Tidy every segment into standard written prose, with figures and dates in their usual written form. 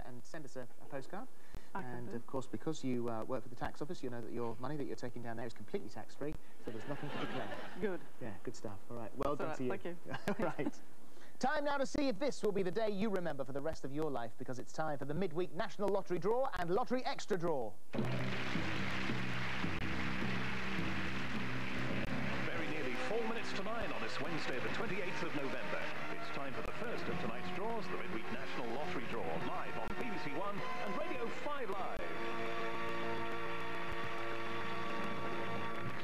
and send us a postcard. And of course, because you work for the tax office, you know that your money that you're taking down there is completely tax-free, so there's nothing to declare. Good. Yeah, good stuff. All right, well done to you. Thank you. Right. Time now to see if this will be the day you remember for the rest of your life, because it's time for the midweek National Lottery Draw and Lottery Extra Draw. Very nearly 4 minutes to 9 on this Wednesday, the 28th of November. It's time for the first of tonight's draws, the midweek National Lottery Draw, live on BBC One and Radio 5 Live.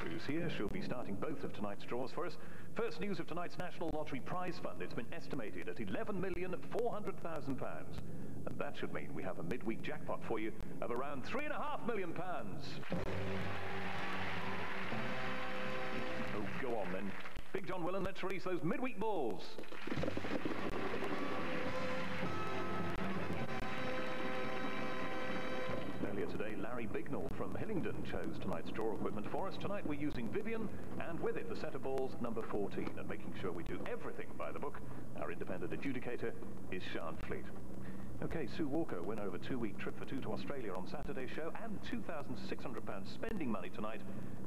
Sue's here. She'll be starting both of tonight's draws for us. First news of tonight's National Lottery prize fund. It's been estimated at £11,400,000. And that should mean we have a midweek jackpot for you of around £3.5 million. Oh, go on then. Big John Willen, let's release those midweek balls. Earlier today, Larry Bignell from Hillingdon chose tonight's draw equipment for us. Tonight we're using Vivian, and with it the set of balls number 14. And making sure we do everything by the book, our independent adjudicator is Sian Fleet. Okay, Sue Walker, winner of a 2-week trip for two to Australia on Saturday's show and £2,600 spending money tonight.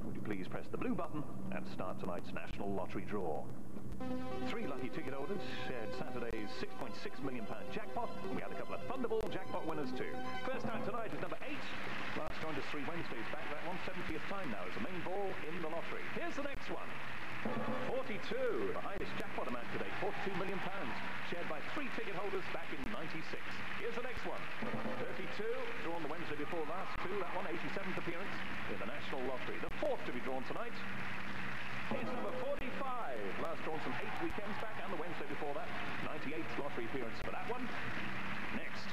Would you please press the blue button and start tonight's National Lottery Draw. 3 lucky ticket holders shared Saturday's £6.6 million jackpot. We had a couple of Thunderball jackpot winners too. First out tonight is number 8. Last joined us 3 Wednesdays back. That 170th time now is the main ball in the lottery. Here's the next one. 42, the highest jackpot amount to date, £42 million, shared by 3 ticket holders back in '96. Here's the next one. 32, drawn the Wednesday before last, that one, 87th appearance in the National Lottery. The 4th to be drawn tonight. It's number 45, last drawn some 8 weekends back, and the Wednesday before that, 98th lottery appearance for that one. Next,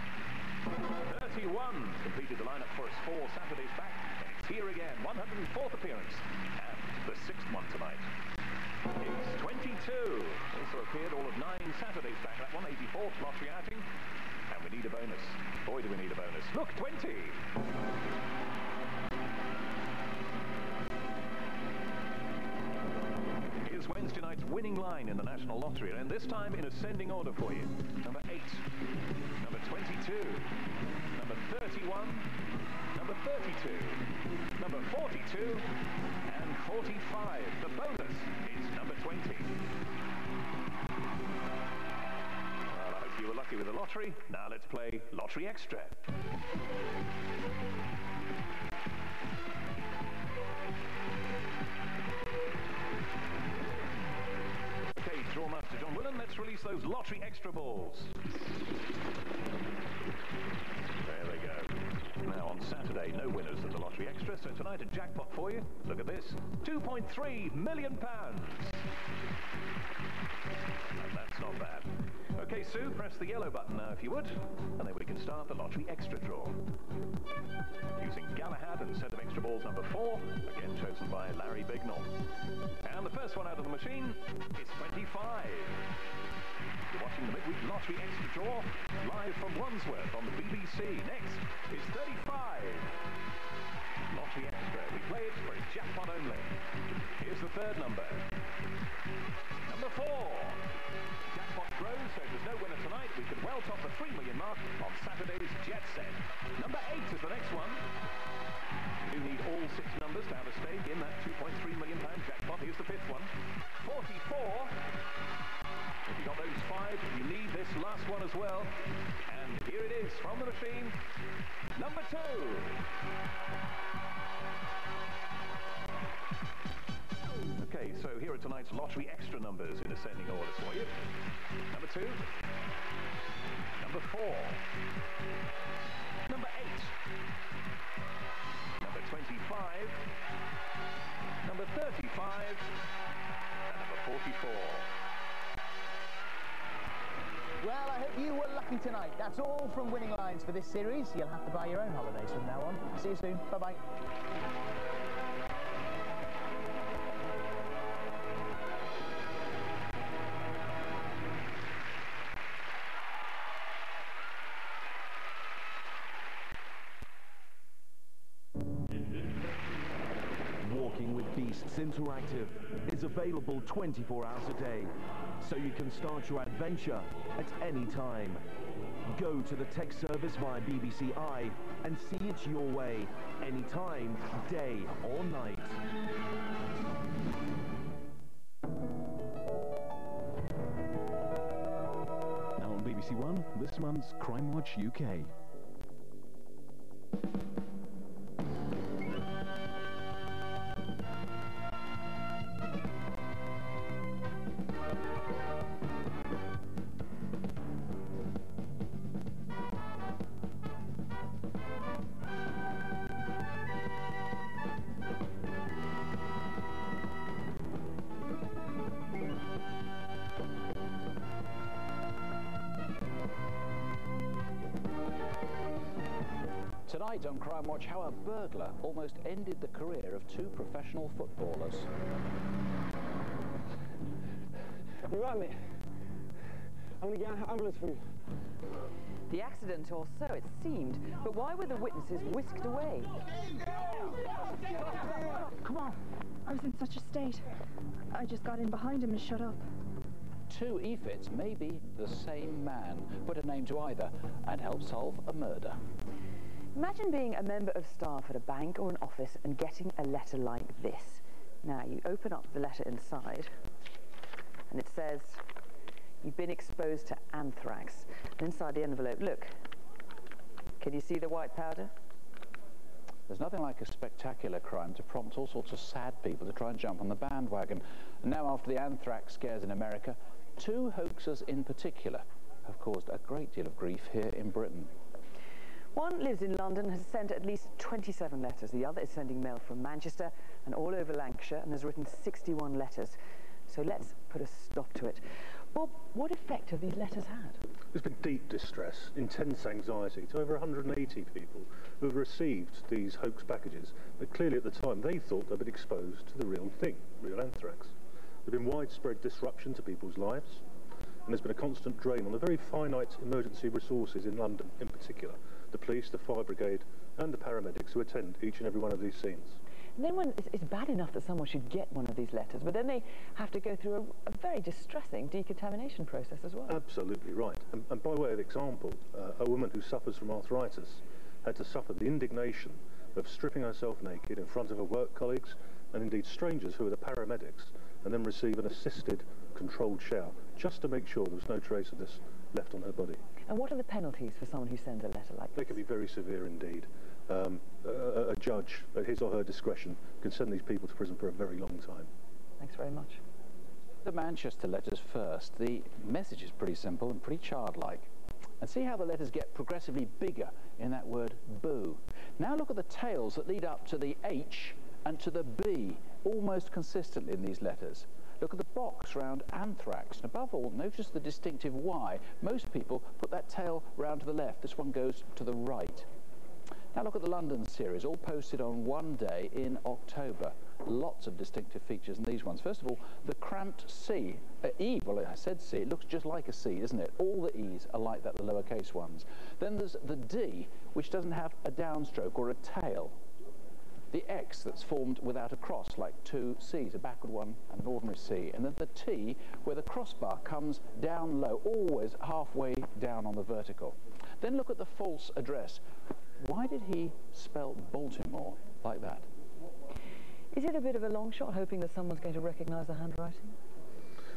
31, completed the lineup for us 4 Saturdays back, and it's here again, 104th appearance, and the 6th one tonight. It's 22, also appeared all of 9 Saturdays back, that 184th lottery outing, and we need a bonus. Boy, do we need a bonus. Look, 20! Here's Wednesday night's winning line in the National Lottery, and this time in ascending order for you. Number 8, number 22, number 31, number 32, number 42, and 45. The bonus is number 20. Well, I hope you were lucky with the lottery. Now let's play Lottery Extra. Okay, Draw Master John Willen, let's release those Lottery Extra balls. There they go. Now on Saturday, no winners of the Lottery Extra, so tonight a jackpot for you. Look at this, £2.3 million. And that's not bad. Okay, Sue, press the yellow button now if you would, and then we can start the Lottery Extra draw. Using Galahad and set of extra balls number 4, again chosen by Larry Bignell. And the first one out of the machine is 25. You're watching the midweek Lottery Extra Draw live from Wandsworth on the BBC. Next is 35. Lottery Extra. We play it for a jackpot only. Here's the 3rd number. Number 4. Jackpot grows, so if there's no winner tonight, we could well top the 3 million mark on Saturday's Jet Set. Number 8 is the next one. You need all 6 numbers to have a stake in that £2.3 million jackpot. Here's the 5th one. 44. If you got those 5, you need this last one as well. And here it is from the machine. Number 2. Okay, so here are tonight's Lottery Extra numbers in ascending order for you. Number 2. Number 4. Number 8. Number 25. Number 35. And number 44. Well, I hope you were lucky tonight. That's all from Winning Lines for this series. You'll have to buy your own holidays from now on. See you soon. Bye-bye. Walking with Beasts Interactive is available 24 hours a day, so you can start your adventure at any time. Go to the tech service via BBC i and see it your way, anytime, day or night. Now on BBC One, this month's Crimewatch UK. Tonight on Crimewatch, how a burglar almost ended the career of two professional footballers. You right, mate? I'm going to get an ambulance for you. The accident, or so it seemed, but why were the witnesses whisked away? Come on. I was in such a state. I just got in behind him and shut up. Two EFITs may be the same man. Put a name to either and help solve a murder. Imagine being a member of staff at a bank or an office and getting a letter like this. Now, you open up the letter inside, and it says, "You've been exposed to anthrax." And inside the envelope, look, can you see the white powder? There's nothing like a spectacular crime to prompt all sorts of sad people to try and jump on the bandwagon. And now, after the anthrax scares in America, two hoaxers in particular have caused a great deal of grief here in Britain. One lives in London, has sent at least 27 letters. The other is sending mail from Manchester and all over Lancashire and has written 61 letters. So let's put a stop to it. Bob, what effect have these letters had? There's been deep distress, intense anxiety to over 180 people who have received these hoax packages, but clearly at the time they thought they'd been exposed to the real thing, real anthrax. There's been widespread disruption to people's lives, and there's been a constant drain on the very finite emergency resources in London in particular, the police, the fire brigade and the paramedics who attend each and every one of these scenes. And then when it's bad enough that someone should get one of these letters, but then they have to go through a very distressing decontamination process as well. Absolutely right. And by way of example, a woman who suffers from arthritis had to suffer the indignation of stripping herself naked in front of her work colleagues and indeed strangers who are the paramedics, and then receive an assisted controlled shower just to make sure there was no trace of this left on her body. And what are the penalties for someone who sends a letter like this? They can be very severe indeed. A judge, at his or her discretion, can send these people to prison for a very long time. Thanks very much. The Manchester letters first. The message is pretty simple and pretty childlike. And see how the letters get progressively bigger in that word boo. Now look at the tails that lead up to the H and to the B, almost consistently in these letters. Look at the box round anthrax, and above all, notice the distinctive Y. Most people put that tail round to the left. This one goes to the right. Now look at the London series, all posted on one day in October. Lots of distinctive features in these ones. First of all, the cramped C, E, well I said C, it looks just like a C, doesn't it? All the E's are like that, the lowercase ones. Then there's the D, which doesn't have a downstroke or a tail. The X that's formed without a cross, like two C's, a backward one and an ordinary C. And then the T, where the crossbar comes down low, always halfway down on the vertical. Then look at the false address. Why did he spell Baltimore like that? Is it a bit of a long shot, hoping that someone's going to recognise the handwriting?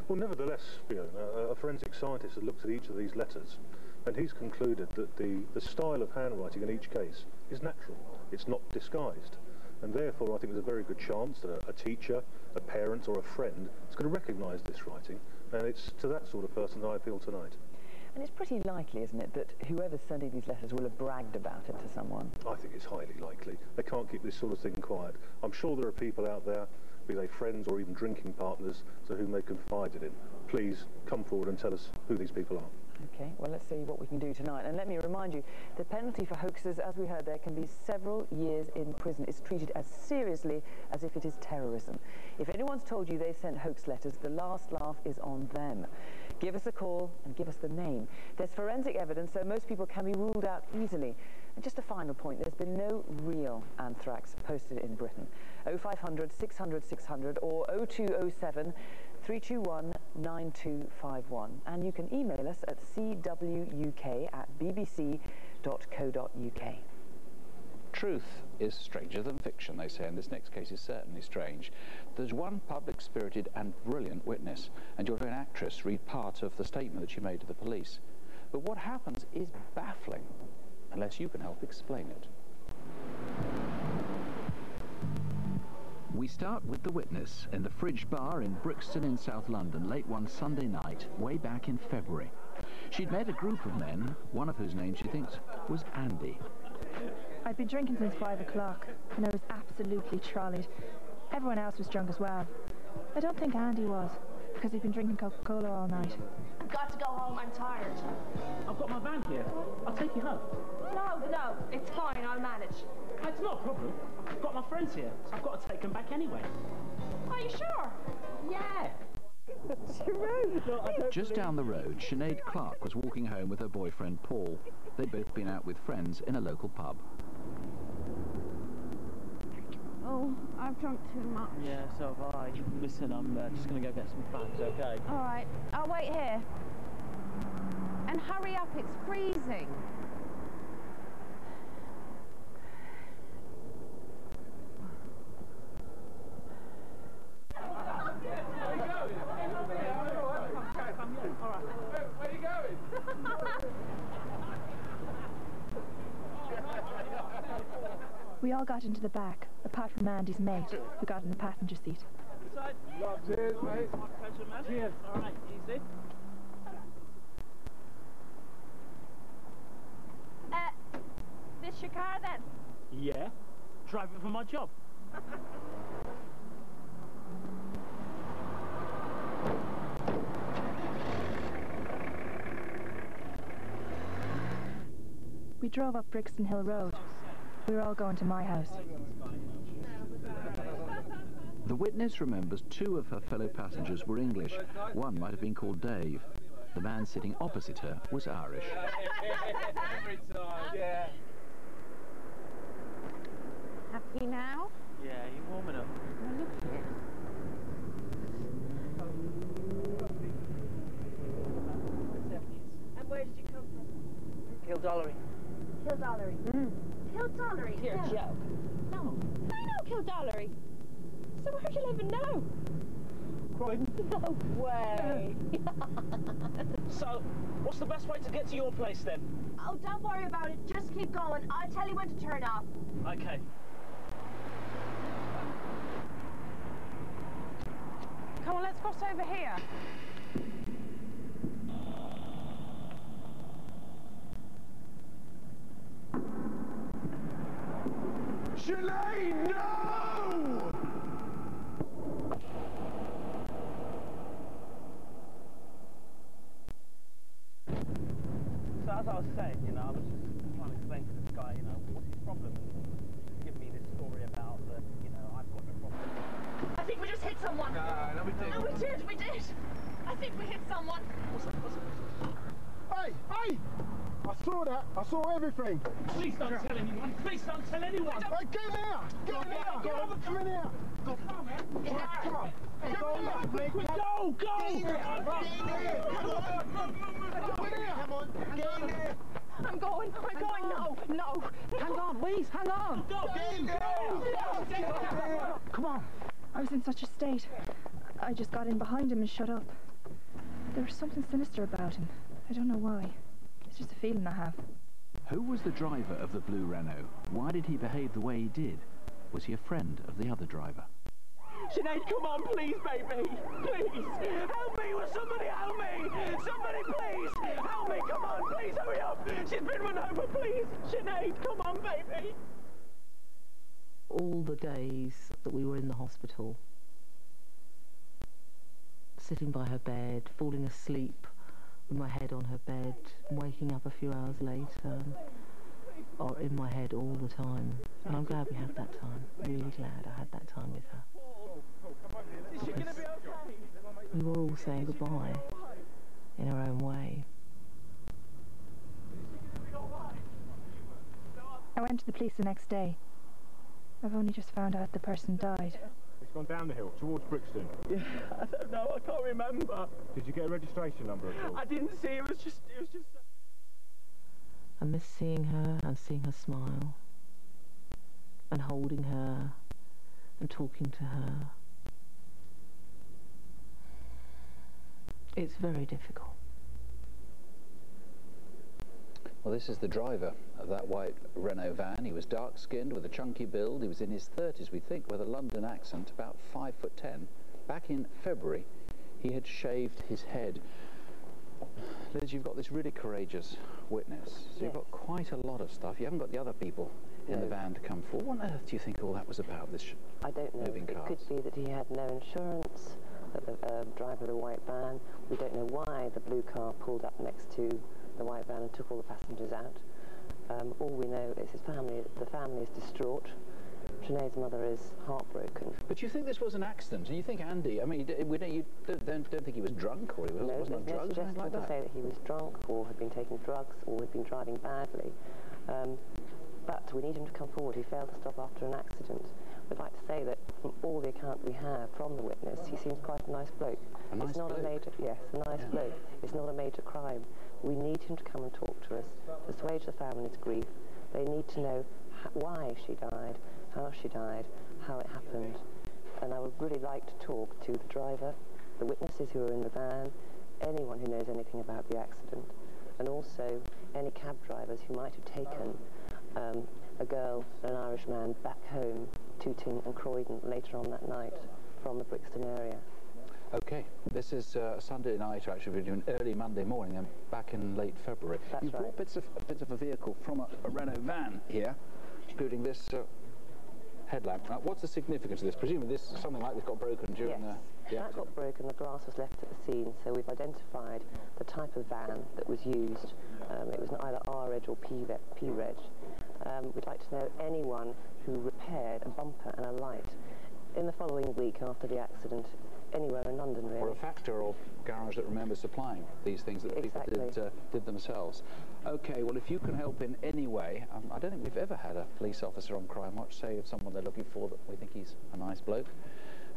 Well, nevertheless, Fiona, a forensic scientist has looked at each of these letters, and he's concluded that the style of handwriting in each case is natural. It's not disguised. And therefore, I think there's a very good chance that a teacher, a parent or a friend is going to recognise this writing, and it's to that sort of person that I appeal tonight. And it's pretty likely, isn't it, that whoever's sending these letters will have bragged about it to someone? I think it's highly likely. They can't keep this sort of thing quiet. I'm sure there are people out there, be they friends or even drinking partners, to whom they confided in. Please come forward and tell us who these people are. Okay, well, let's see what we can do tonight. And let me remind you, the penalty for hoaxers, as we heard there, can be several years in prison. It's treated as seriously as if it is terrorism. If anyone's told you they've sent hoax letters, the last laugh is on them. Give us a call and give us the name. There's forensic evidence, so most people can be ruled out easily. And just a final point, there's been no real anthrax posted in Britain. 0500 600 600 or 0207 321-9251. And you can email us at cwuk@bbc.co.uk. Truth is stranger than fiction, they say, and this next case is certainly strange. There's one public-spirited and brilliant witness, and you'll hear an actress read part of the statement that she made to the police. But what happens is baffling, unless you can help explain it. We start with the witness in the Fridge Bar in Brixton in South London late one Sunday night, way back in February. She'd met a group of men, one of whose names she thinks was Andy. I'd been drinking since 5 o'clock, and I was absolutely trolleyed. Everyone else was drunk as well. I don't think Andy was, because he'd been drinking Coca-Cola all night. I've got to go home, I'm tired. I've got my van here. I'll take you home. No, it's fine, I'll manage. It's not a problem. I've got my friends here, so I've got to take them back anyway. Are you sure? Yeah. Just down the road, Sinead Clark was walking home with her boyfriend Paul. They'd both been out with friends in a local pub. Oh, I've drunk too much. Yeah, so have I. Listen, I'm just going to go get some fans, okay? All right, I'll wait here. And hurry up, it's freezing. We all got into the back, apart from Andy's mate, who got in the passenger seat. Cheers, mate. My pleasure, man. Cheers. All right, easy. This your car then? Yeah. Drive it for my job. We drove up Brixton Hill Road. We were all going to my house. The witness remembers two of her fellow passengers were English. One might have been called Dave. The man sitting opposite her was Irish. Every time. Yeah. Happy now? Yeah, you're warming up. Well, look here. And where did you come from? Kildollery. Kildollery. Kildollery? You're a joke. No. I know Kildollery. So where do you live now? Croydon. No way. So, what's the best way to get to your place then? Oh, don't worry about it. Just keep going. I'll tell you when to turn off. Okay. Come on, let's cross over here. Sinead, no! So as I was saying, you know, I was just trying to explain to this guy, you know, what's his problem, and just give me this story about that, you know, I've got no problem. I think we just hit someone. No, we didn't. No, we did. I think we hit someone. What's that? Hey! I saw that. I saw everything. Please don't tell anyone. Please don't tell anyone. Hey, get in here! Get in here! Come in here! Come on, man. Come on! Hey, go! Go! Get in here! Come on! Get in here! I'm going. No. Hang on, please, hang on. Go! Come on! I was in such a state. I just got in behind him and shut up. There was something sinister about him. I don't know why. It's just a feeling I have. Who was the driver of the blue Renault? Why did he behave the way he did? Was he a friend of the other driver? Sinead, come on, please, baby. Please. Help me. Will somebody help me? Somebody, please. Help me. Come on, please, hurry up. She's been run over, please. Sinead, come on, baby. All the days that we were in the hospital, sitting by her bed, falling asleep with my head on her bed, waking up a few hours later, or in my head all the time. And I'm glad we had that time, really glad I had that time with her. Because we were all saying goodbye in our own way. I went to the police the next day. I've only just found out the person died. gone down the hill, towards Brixton. Yeah, I don't know, I can't remember. Did you get a registration number at all? I didn't see, it was just... I miss seeing her and seeing her smile, and holding her, and talking to her. It's very difficult. Well, this is the driver of that white Renault van. He was dark-skinned with a chunky build. He was in his 30s, we think, with a London accent, about 5'10". Back in February, he had shaved his head. Liz, you've got this really courageous witness. So you've got quite a lot of stuff. You haven't got the other people in the van to come forward. What on earth do you think all that was about, this I don't know. moving cars? It could be that he had no insurance, that the driver of the white van. We don't know why the blue car pulled up next to the white van and took all the passengers out. All we know is his family. The family is distraught. Sinead's mother is heartbroken. But you think this was an accident? And you think Andy, I mean, you don't think he was drunk or he wasn't on drugs or anything like that? To say that he was drunk or had been taking drugs or had been driving badly. But we need him to come forward. He failed to stop after an accident. We'd like to say that from all the accounts we have from the witness, he seems quite a nice bloke. A nice bloke? Yes, a nice bloke. It's not a major crime. We need him to come and talk to us, to assuage the family's grief. They need to know why she died, how she died, how it happened. And I would really like to talk to the driver, the witnesses who were in the van, anyone who knows anything about the accident, and also any cab drivers who might have taken a girl and an Irish man back home, Tooting and Croydon, later on that night from the Brixton area. Okay, this is Sunday night, actually. We're doing early Monday morning and back in late February. That's You've brought bits of a vehicle from a Renault van here, including this headlamp. What's the significance of this? Presumably something like this got broken during the accident. That got broken, the glass was left at the scene, so we've identified the type of van that was used. It was either R-Reg or P-Reg. We'd like to know anyone who repaired a bumper and a light in the following week after the accident, anywhere in London, really. Or a factor or garage that remembers supplying these things that people did themselves. Okay, well, if you can help in any way, I don't think we've ever had a police officer on Crimewatch say of someone they're looking for that we think he's a nice bloke.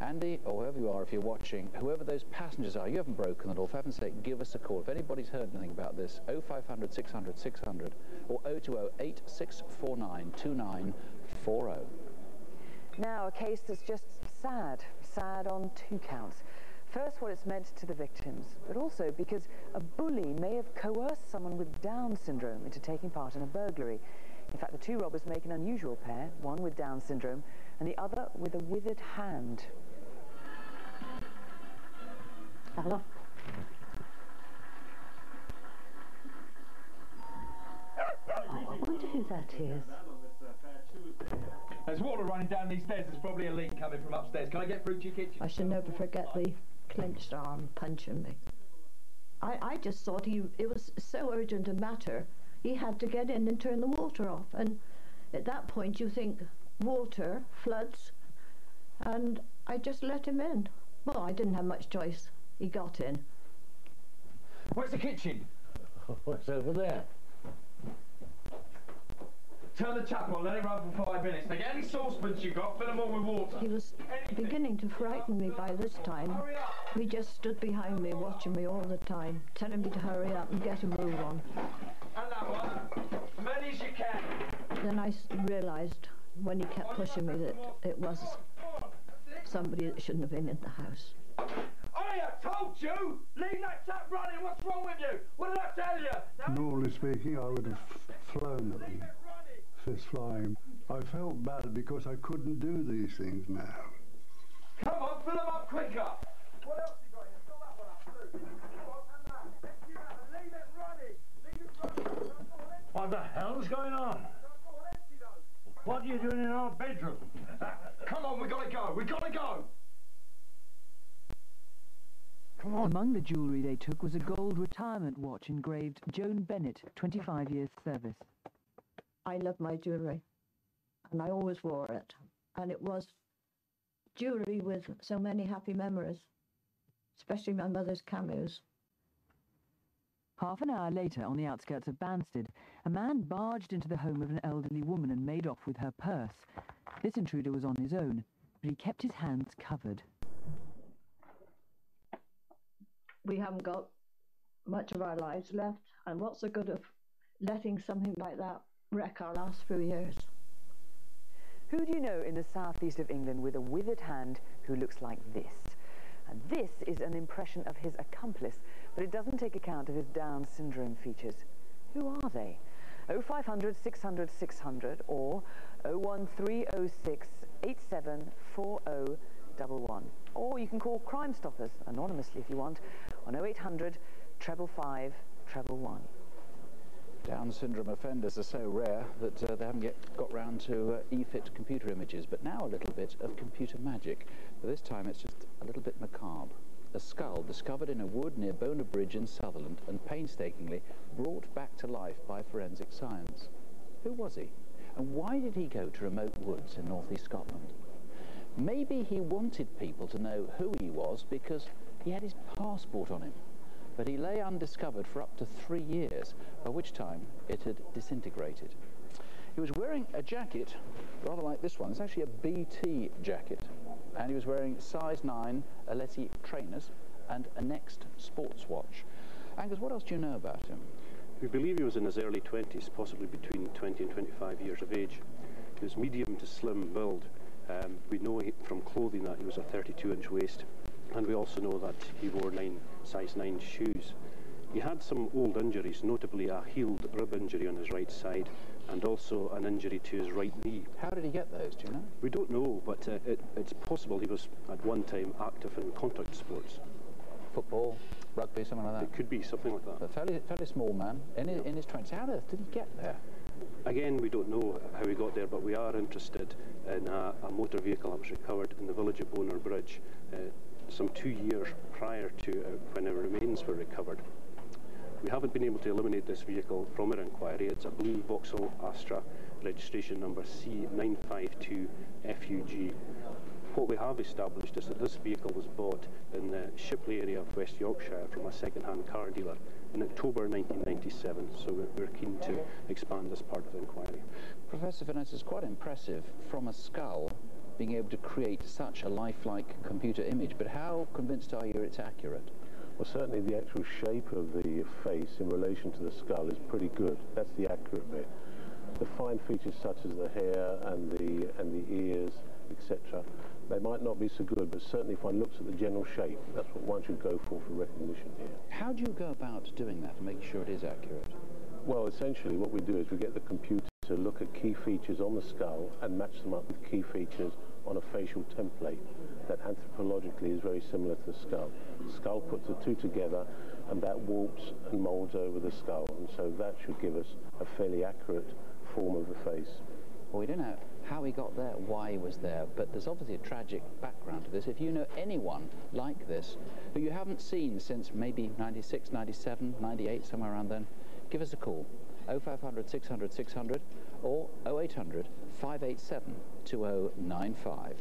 Andy, or whoever you are, if you're watching, whoever those passengers are, you haven't broken the law, for heaven's sake, give us a call. If anybody's heard anything about this, 0500 600 600 or 020 8649 2940. Now, a case that's just sad on two counts. First, what it's meant to the victims, but also because a bully may have coerced someone with Down syndrome into taking part in a burglary. In fact, the two robbers make an unusual pair, one with Down syndrome and the other with a withered hand. Hello? I wonder who that is. There's water running down these stairs. There's probably a leak coming from upstairs. Can I get through to your kitchen? I shall never forget the clenched arm punching me. I just thought it was so urgent a matter, he had to get in and turn the water off. And at that point you think, water, floods, and I just let him in. Well, I didn't have much choice. He got in. Where's the kitchen? What's over there? Turn the tap on, let it run for 5 minutes. Now get any saucepans you got, fill them all with water. He was beginning to frighten me by this time. He just stood behind me, watching me all the time, telling me to hurry up and get a move on. And that one. As many as you can. Then I realised, when he kept pushing me, that it was somebody that shouldn't have been in the house. I have told you! Leave that tap running! What's wrong with you? What did I tell you? Normally speaking, I would have flown at them. Fist flying. I felt bad because I couldn't do these things now. Come on, fill them up quicker! What else you got here? Fill that one up too. Come on, and that. Empty that and leave it running! Leave it running! What the hell's going on? What are you doing in our bedroom? Come on, we gotta go! We gotta go! Come on. Among the jewellery they took was a gold retirement watch engraved Joan Bennett, 25 years service. I love my jewellery, and I always wore it. And it was jewellery with so many happy memories, especially my mother's cameos. Half an hour later, on the outskirts of Banstead, a man barged into the home of an elderly woman and made off with her purse. This intruder was on his own. but he kept his hands covered. We haven't got much of our lives left, and what's the good of letting something like that wreck our last few years? Who do you know in the southeast of England with a withered hand who looks like this? And this is an impression of his accomplice, but it doesn't take account of his Down syndrome features. Who are they? 0500 600 600 or 01306 874011. Or you can call Crime Stoppers anonymously if you want on 0800 555 111. Down syndrome offenders are so rare that they haven't yet got round to e-fit computer images, but now a little bit of computer magic. But this time it's just a little bit macabre. A skull discovered in a wood near Bonar Bridge in Sutherland and painstakingly brought back to life by forensic science. Who was he? And why did he go to remote woods in northeast Scotland? Maybe he wanted people to know who he was because he had his passport on him. But he lay undiscovered for up to 3 years, by which time it had disintegrated. He was wearing a jacket, rather like this one. It's actually a BT jacket. And he was wearing size 9 Aletti trainers and a Next sports watch. Angus, what else do you know about him? We believe he was in his early 20s, possibly between 20 and 25 years of age. He was medium to slim build. We know from clothing that he was a 32-inch waist, and we also know that he wore size 9 shoes. He had some old injuries, notably a healed rib injury on his right side and also an injury to his right knee. How did he get those, do you know? We don't know, but it's possible he was at one time active in contact sports. Football, rugby, something like that? It could be something like that. A fairly small man in his 20s. How on earth did he get there? Again, we don't know how he got there, but we are interested in a motor vehicle that was recovered in the village of Bonar Bridge some 2 years prior to when the remains were recovered. We haven't been able to eliminate this vehicle from our inquiry. It's a blue Vauxhall Astra, registration number C952FUG. What we have established is that this vehicle was bought in the Shipley area of West Yorkshire from a second-hand car dealer in October 1997, so we're keen to expand this part of the inquiry. Professor Vanessa, it's quite impressive from a skull being able to create such a lifelike computer image, but how convinced are you it's accurate? Well, certainly the actual shape of the face in relation to the skull is pretty good. That's the accurate bit. The fine features such as the hair and the ears, etc., they might not be so good, but certainly if one looks at the general shape, that's what one should go for recognition here. How do you go about doing that to make sure it is accurate? Well, essentially what we do is we get the computer to look at key features on the skull and match them up with key features on a facial template that anthropologically is very similar to the skull. The skull puts the two together and that warps and moulds over the skull, and so that should give us a fairly accurate form of the face. Well, we don't know how he got there, why he was there, but there's obviously a tragic background to this. If you know anyone like this who you haven't seen since maybe 96, 97, 98, somewhere around then, give us a call. 0500 600 600 or 0800 587 2095.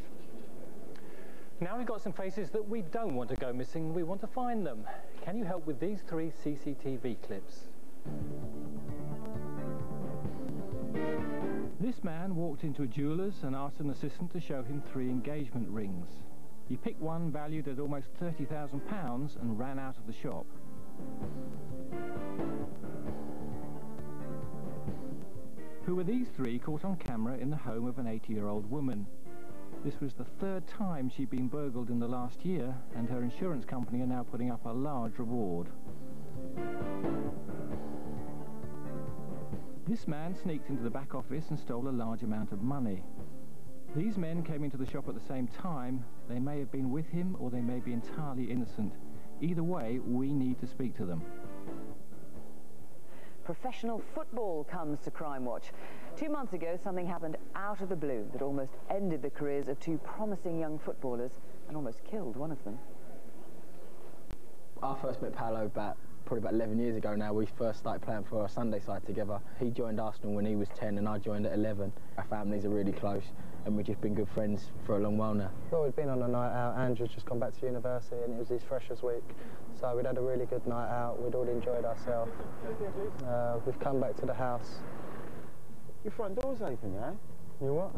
Now we've got some faces that we don't want to go missing, we want to find them. Can you help with these 3 CCTV clips? This man walked into a jeweller's and asked an assistant to show him 3 engagement rings. He picked one valued at almost £30,000 and ran out of the shop. Who were these 3 caught on camera in the home of an 80-year-old woman? This was the 3rd time she'd been burgled in the last year, and her insurance company are now putting up a large reward. This man sneaked into the back office and stole a large amount of money. These men came into the shop at the same time. They may have been with him or they may be entirely innocent. Either way, we need to speak to them. Professional football comes to Crimewatch. 2 months ago, something happened out of the blue that almost ended the careers of 2 promising young footballers and almost killed one of them. I first met Paolo probably about 11 years ago now. We first started playing for our Sunday side together. He joined Arsenal when he was 10 and I joined at 11. Our families are really close and we've just been good friends for a long while now. Well, we'd been on a night out. Andrew's just gone back to university and it was his freshers week. So we'd had a really good night out. We'd all enjoyed ourselves. We've come back to the house. Your front door's open, yeah? You what?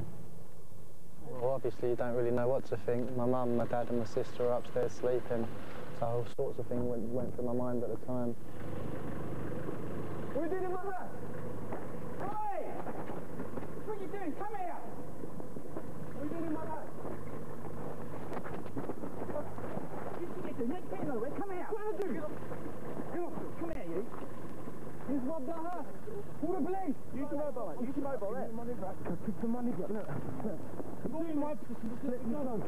Well, obviously you don't really know what to think. My mum, my dad and my sister are upstairs sleeping, so all sorts of things went through my mind at the time. What are you doing in my house? Hey! What are you doing? Come here! What are you doing in my house? What are you doing? You're getting nowhere. Come here! What are you doing? Come here, you. He's robbed our house. Call the police. Use your mobile, mate. Use your mobile, there. Money back. Put the money back. Look. I'm doing my position. Just let me go.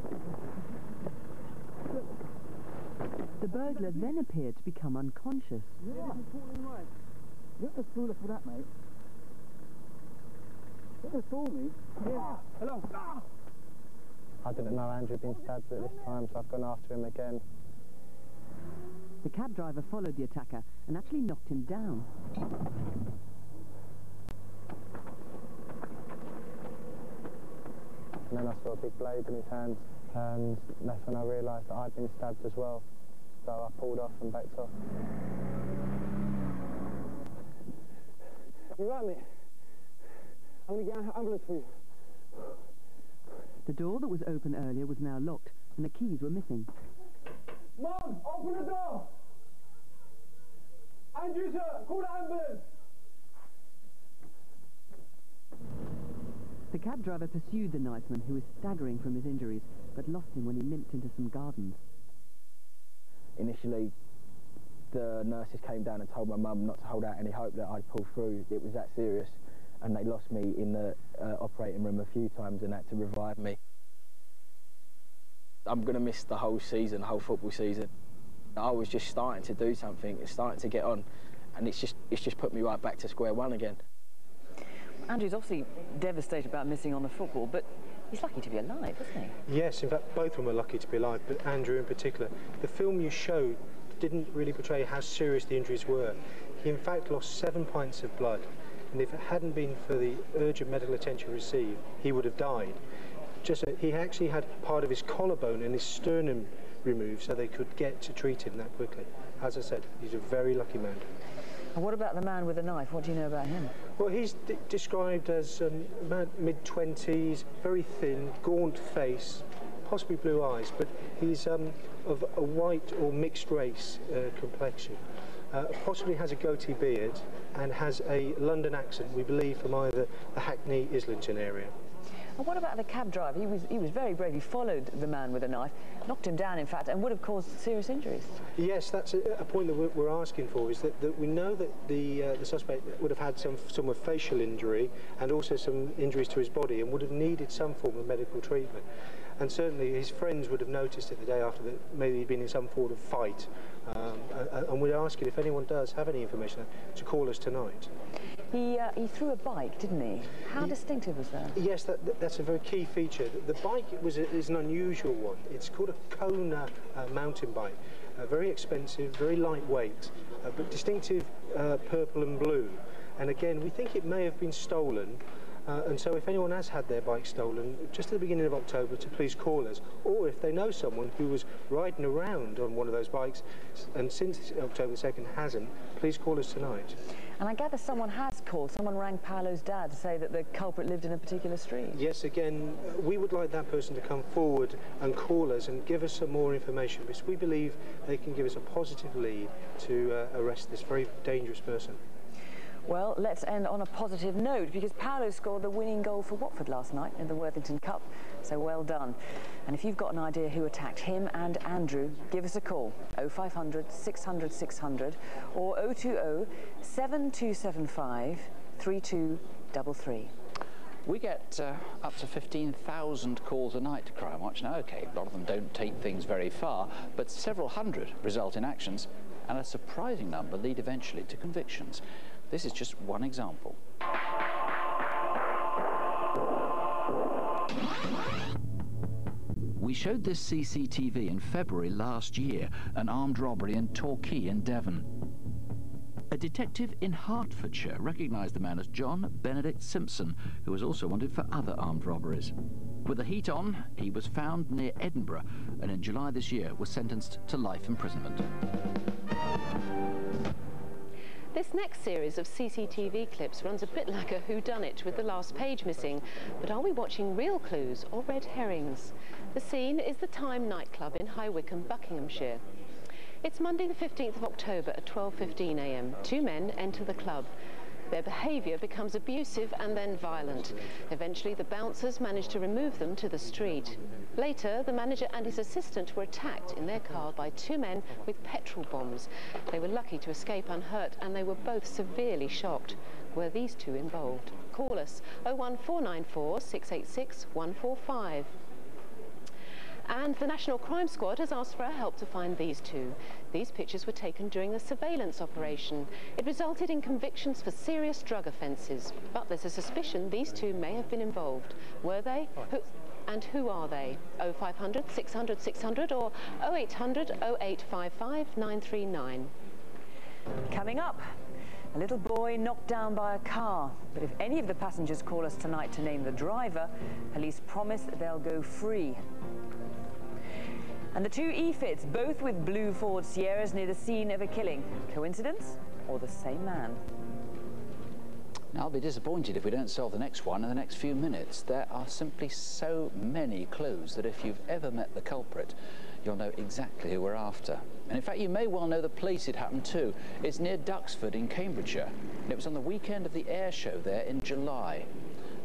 The burglar then appeared to become unconscious. Yeah, this is falling right. You have to fool her for that, mate. You have to fool me. Yeah. Hello. I didn't know Andrew had been stabbed at this time, so I've gone after him again. The cab driver followed the attacker and actually knocked him down. And then I saw a big blade in his hands, and that's when I realised that I'd been stabbed as well. So I pulled off and backed off. You right, mate? I'm going to get an ambulance for you. The door that was open earlier was now locked, and the keys were missing. Mom, open the door! Andrew, sir, call the ambulance! The cab driver pursued the knifeman, who was staggering from his injuries, but lost him when he limped into some gardens. Initially, the nurses came down and told my mum not to hold out any hope that I'd pull through. It was that serious, and they lost me in the operating room a few times and had to revive me. I'm going to miss the whole season, the whole football season. I was just starting to do something, it's starting to get on, and it's just put me right back to square one again. Andrew's obviously devastated about missing on the football, but he's lucky to be alive, isn't he? Yes, in fact, both of them are lucky to be alive, but Andrew in particular. The film you showed didn't really portray how serious the injuries were. He in fact lost 7 pints of blood, and if it hadn't been for the urgent medical attention received, he would have died. He actually had part of his collarbone and his sternum removed so they could get to treat him that quickly. As I said, he's a very lucky man. And what about the man with the knife? What do you know about him? Well, he's described as mid-20s, very thin, gaunt face, possibly blue eyes, but he's of a white or mixed race complexion. Possibly has a goatee beard and has a London accent, we believe, from either the Hackney, Islington area. And what about the cab driver? He was very brave. He followed the man with a knife, knocked him down, in fact, and would have caused serious injuries. Yes, that's a point that we're asking for, is that we know that the suspect would have had some of facial injury and also some injuries to his body and would have needed some form of medical treatment. And certainly his friends would have noticed it the day after that maybe he'd been in some sort of fight. And we're asking if anyone does have any information to call us tonight. He threw a bike, didn't he? How distinctive was that? Yes, that's a very key feature. The bike is an unusual one. It's called a Kona mountain bike. Very expensive, very lightweight, but distinctive purple and blue. And again, we think it may have been stolen. And so if anyone has had their bike stolen, just at the beginning of October, to please call us. Or if they know someone who was riding around on one of those bikes and since October 2nd hasn't, please call us tonight. And I gather someone has called. Someone rang Paolo's dad to say that the culprit lived in a particular street. Yes, again, we would like that person to come forward and call us and give us some more information, because we believe they can give us a positive lead to arrest this very dangerous person. Well, let's end on a positive note, because Paolo scored the winning goal for Watford last night in the Worthington Cup, so well done. And if you've got an idea who attacked him and Andrew, give us a call, 0500 600 600 or 020 7275 3233. We get up to 15,000 calls a night to Crimewatch. Now, OK, a lot of them don't take things very far, but several hundred result in actions, and a surprising number lead eventually to convictions. This is just one example. We showed this CCTV in February last year, an armed robbery in Torquay in Devon. A detective in Hertfordshire recognised the man as John Benedict Simpson, who was also wanted for other armed robberies. With the heat on, he was found near Edinburgh, and in July this year was sentenced to life imprisonment. This This next series of CCTV clips runs a bit like a whodunit with the last page missing. But are we watching real clues or red herrings? The scene is the Time nightclub in High Wycombe, Buckinghamshire. It's Monday the 15th of October at 12:15 a.m. Two men enter the club. Their behaviour becomes abusive and then violent. Eventually, the bouncers manage to remove them to the street. Later, the manager and his assistant were attacked in their car by two men with petrol bombs. They were lucky to escape unhurt, and they were both severely shocked. Were these two involved? Call us 01494 686 145. And the National Crime Squad has asked for our help to find these two. These pictures were taken during a surveillance operation. It resulted in convictions for serious drug offences. But there's a suspicion these two may have been involved. Were they? Who are they? 0500 600 600 or 0800 0855 939. Coming up, a little boy knocked down by a car. But if any of the passengers call us tonight to name the driver, police promise they'll go free. And the two E-Fits, both with blue Ford Sierras near the scene of a killing. Coincidence or the same man? Now, I'll be disappointed if we don't solve the next one in the next few minutes. There are simply so many clues that if you've ever met the culprit, you'll know exactly who we're after. And in fact, you may well know the place it happened to. It's near Duxford in Cambridgeshire. And it was on the weekend of the air show there in July.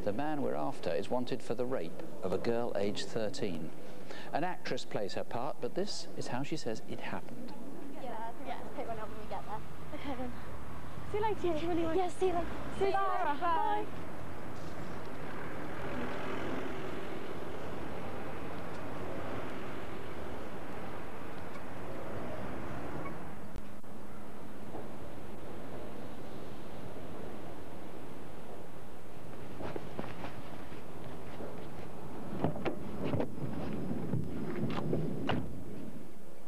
The man we're after is wanted for the rape of a girl aged 13. An actress plays her part, but this is how she says it happened. Yeah, pick one up when we get there. Okay then. See you later. Yeah, really yeah, see you later. See you later. Bye.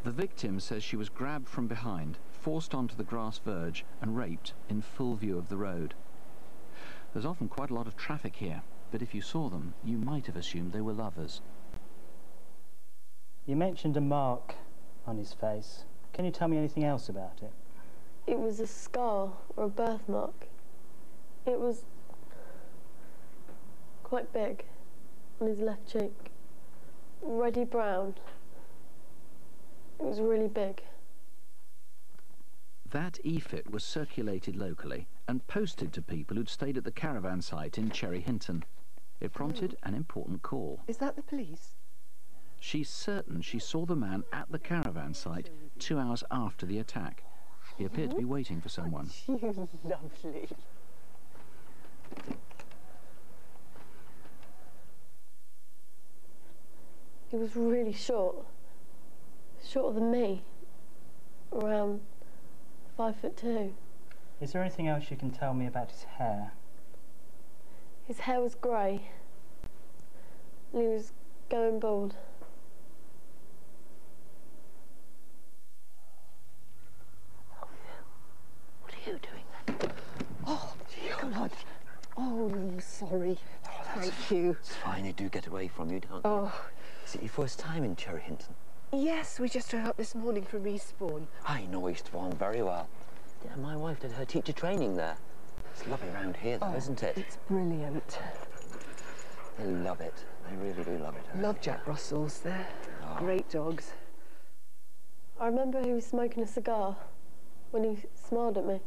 The victim says she was grabbed from behind, forced onto the grass verge and raped in full view of the road. There's often quite a lot of traffic here, but if you saw them, you might have assumed they were lovers. You mentioned a mark on his face. Can you tell me anything else about it? It was a scar or a birthmark. It was quite big on his left cheek, reddy brown. It was really big. That E-Fit was circulated locally and posted to people who'd stayed at the caravan site in Cherry Hinton. It prompted an important call. Is that the police? She's certain she saw the man at the caravan site 2 hours after the attack. He appeared to be waiting for someone. Lovely. He was really short. Shorter than me, around 5'2". Is there anything else you can tell me about his hair? His hair was grey, and he was going bald. What are you doing then? Oh, come on. Oh, I'm sorry. Oh, thank you. It's fine, you do get away from you, don't you? Oh. Is it your first time in Cherry Hinton? Yes, we just drove up this morning from Eastbourne. I know Eastbourne very well. Yeah, my wife did her teacher training there. It's lovely round here, though, isn't it? It's brilliant. They love it. They really do love it. Love Jack Russells. They're great dogs. I remember he was smoking a cigar when he smiled at me.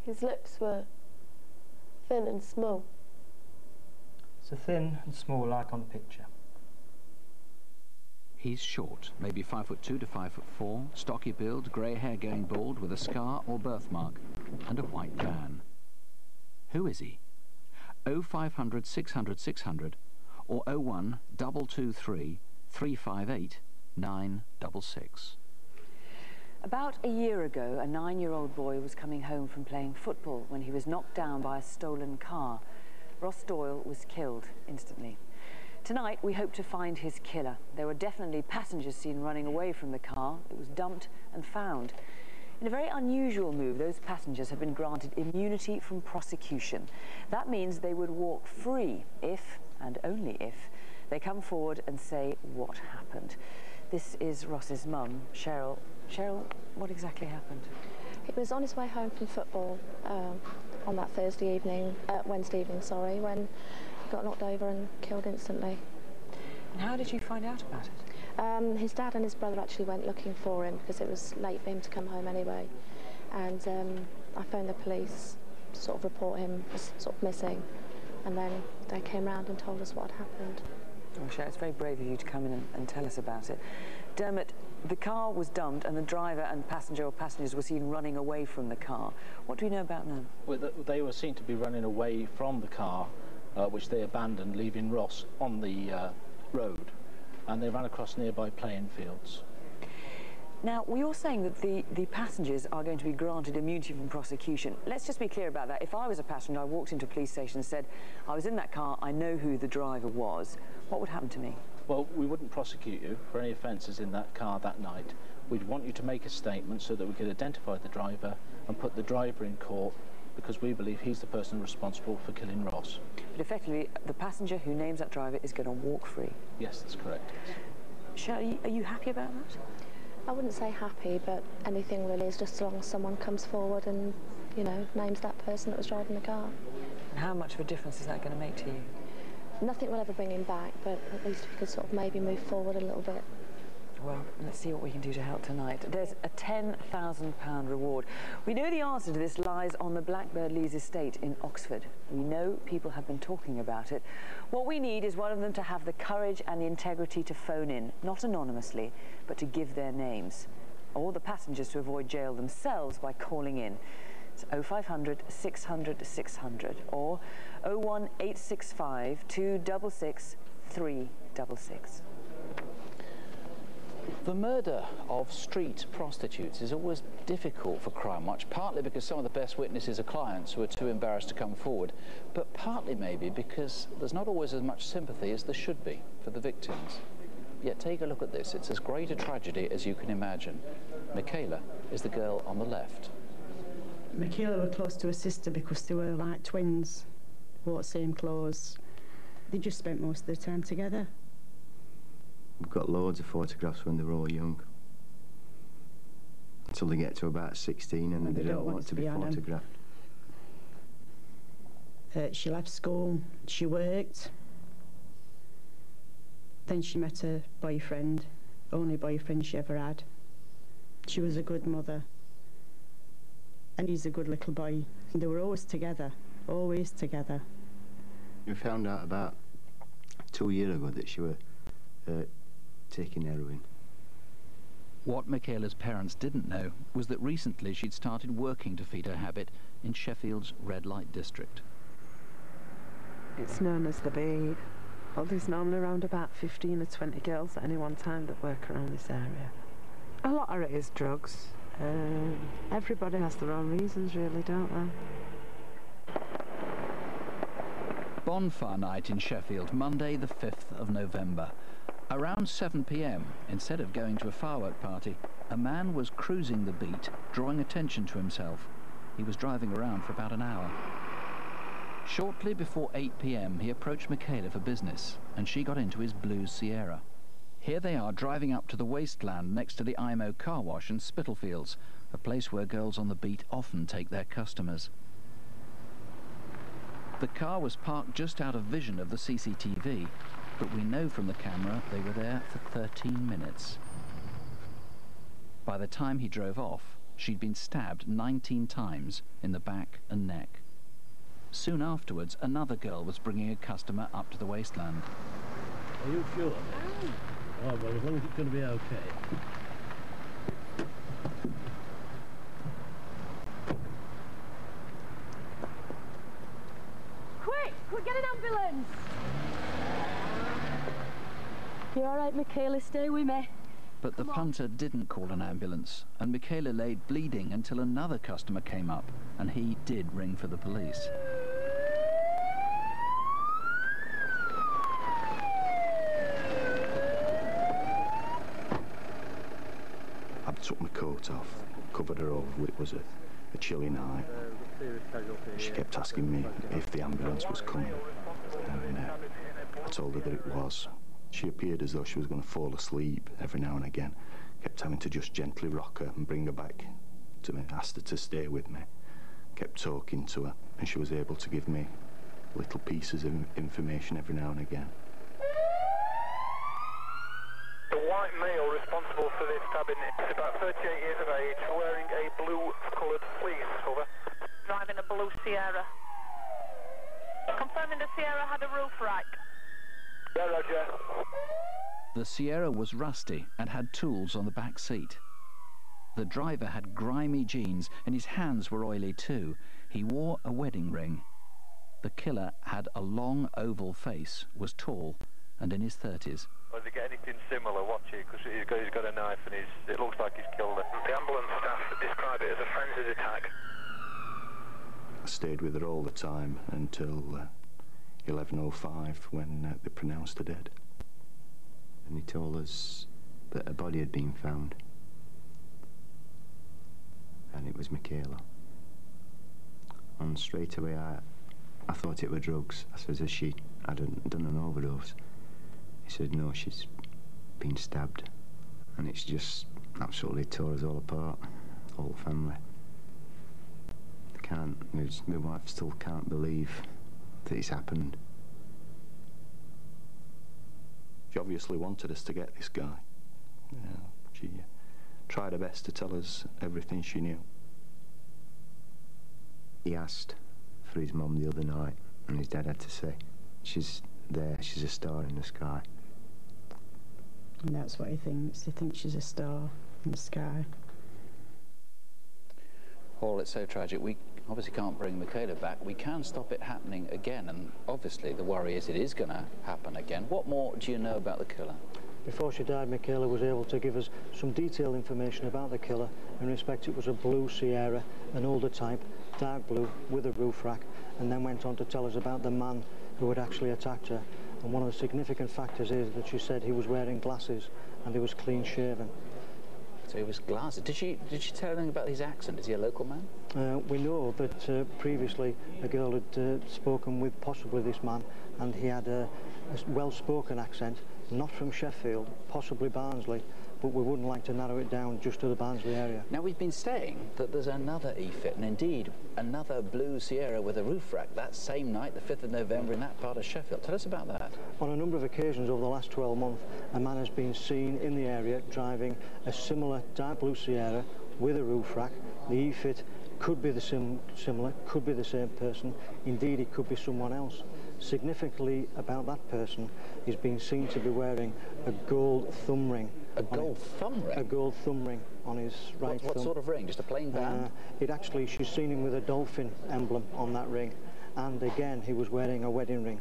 His lips were thin and small. So thin and small like on the picture. He's short, maybe 5'2" to 5'4", stocky build, grey hair going bald with a scar or birthmark, and a white van. Who is he? 0500 600 600 or 01 223 358 966. About a year ago, a 9-year-old boy was coming home from playing football when he was knocked down by a stolen car. Ross Doyle was killed instantly. Tonight, we hope to find his killer. There were definitely passengers seen running away from the car. It was dumped and found. In a very unusual move, those passengers have been granted immunity from prosecution. That means they would walk free if, and only if, they come forward and say what happened. This is Ross's mum, Cheryl. Cheryl, what exactly happened? He was on his way home from football on that Wednesday evening, sorry, when he got knocked over and killed instantly. And how did you find out about it? His dad and his brother actually went looking for him because it was late for him to come home anyway. And I phoned the police to sort of report him as sort of missing. And then they came round and told us what had happened. Well, Cher, it's very brave of you to come in and tell us about it. Dermot, the car was dumped and the driver and passenger or passengers were seen running away from the car. What do we know about them? Well, they were seen to be running away from the car, which they abandoned, leaving Ross on the road, and they ran across nearby playing fields. Now, you're saying that the passengers are going to be granted immunity from prosecution. Let's just be clear about that. If I was a passenger, I walked into a police station and said, I was in that car, I know who the driver was, what would happen to me? Well, we wouldn't prosecute you for any offences in that car that night. We'd want you to make a statement so that we could identify the driver and put the driver in court, because we believe he's the person responsible for killing Ross. But effectively, the passenger who names that driver is going to walk free. Yes, that's correct. Cher, are you happy about that? I wouldn't say happy, but anything really is just as long as someone comes forward and, you know, names that person that was driving the car. And how much of a difference is that going to make to you? Nothing will ever bring him back, but at least we could sort of maybe move forward a little bit. Well, let's see what we can do to help tonight. There's a £10,000 reward. We know the answer to this lies on the Blackbird Leys estate in Oxford. We know people have been talking about it. What we need is one of them to have the courage and the integrity to phone in, not anonymously, but to give their names. Or the passengers to avoid jail themselves by calling in. It's 0500 600 600 or 01865 266 366. The murder of street prostitutes is always difficult for Crimewatch, partly because some of the best witnesses are clients who are too embarrassed to come forward, but partly maybe because there's not always as much sympathy as there should be for the victims. Yet take a look at this. It's as great a tragedy as you can imagine. Michaela is the girl on the left. Michaela were close to her sister because they were like twins, wore the same clothes. They just spent most of their time together. We've got loads of photographs when they were all young. Until they get to about 16 and they don't want to be photographed. She left school, she worked. Then she met her boyfriend, only boyfriend she ever had. She was a good mother. And he's a good little boy. They were always together, always together. We found out about 2 years ago that she was taking heroin. What Michaela's parents didn't know was that recently she'd started working to feed her habit in Sheffield's red light district. It's known as the Bead. Well, there's normally around about 15 or 20 girls at any one time that work around this area. A lot of it is drugs. Everybody has their own reasons, really, don't they? Bonfire night in Sheffield, Monday the 5th of November. Around 7 p.m, instead of going to a firework party, a man was cruising the beat, drawing attention to himself. He was driving around for about an hour. Shortly before 8 p.m, he approached Michaela for business, and she got into his blue Sierra. Here they are driving up to the wasteland next to the IMO car wash and Spitalfields, a place where girls on the beat often take their customers. The car was parked just out of vision of the CCTV, but we know from the camera they were there for 13 minutes. By the time he drove off, she'd been stabbed 19 times in the back and neck. Soon afterwards, another girl was bringing a customer up to the wasteland. Are you sure? Oh, well, as long as it's going to be okay. Quick! Quick, get an ambulance! You all right, Michaela? Stay with me. But the punter didn't call an ambulance, and Michaela laid bleeding until another customer came up, and he did ring for the police. I took my coat off, covered her over. It was a chilly night. She kept asking me if the ambulance was coming, and I told her that it was. She appeared as though she was going to fall asleep every now and again. Kept having to just gently rock her and bring her back to me, asked her to stay with me, kept talking to her, and she was able to give me little pieces of information every now and again. The white male responsible for this stabbing is about 38 years of age, wearing a blue-coloured fleece. Over. Driving a blue Sierra. Confirming the Sierra had a roof rack. Yeah, Roger. The Sierra was rusty and had tools on the back seat. The driver had grimy jeans and his hands were oily too. He wore a wedding ring. The killer had a long oval face, was tall and in his 30s. Or did he get anything similar? Watch it, because he's got a knife and it looks like he's killed her. The ambulance staff describe it as a frenzied attack. I stayed with her all the time until 11:05 when they pronounced her dead. And he told us that a body had been found. And it was Michaela. And straight away I thought it were drugs. I said, has she done an overdose? He said, no, she's been stabbed. And it's just absolutely tore us all apart, all the family. My wife still can't believe that it's happened. She obviously wanted us to get this guy. She tried her best to tell us everything she knew. He asked for his mum the other night, and his dad had to say, she's there, she's a star in the sky. And that's what he thinks. He thinks she's a star in the sky. Hall, it's so tragic. We obviously can't bring Michaela back. We can stop it happening again, and obviously the worry is it is going to happen again. What more do you know about the killer? Before she died, Michaela was able to give us some detailed information about the killer. In respect, it was a blue Sierra, an older type, dark blue, with a roof rack, and then went on to tell us about the man who had actually attacked her. And one of the significant factors is that she said he was wearing glasses and he was clean shaven. So he was glasses. Did she tell anything about his accent? Is he a local man? We know that previously a girl had spoken with possibly this man, and he had a well-spoken accent, not from Sheffield, possibly Barnsley, but we wouldn't like to narrow it down just to the Barnsley area. Now, we've been saying that there's another E-Fit, and indeed another blue Sierra with a roof rack that same night, the 5th of November, in that part of Sheffield. Tell us about that. On a number of occasions over the last 12 months, a man has been seen in the area driving a similar dark blue Sierra with a roof rack. The E-Fit could be the similar, could be the same person. Indeed, it could be someone else. Significantly about that person, he's been seen to be wearing a gold thumb ring. A gold thumb ring? A gold thumb ring on his right thumb. What sort of ring? Just a plain band? She's seen him with a dolphin emblem on that ring. And again, he was wearing a wedding ring.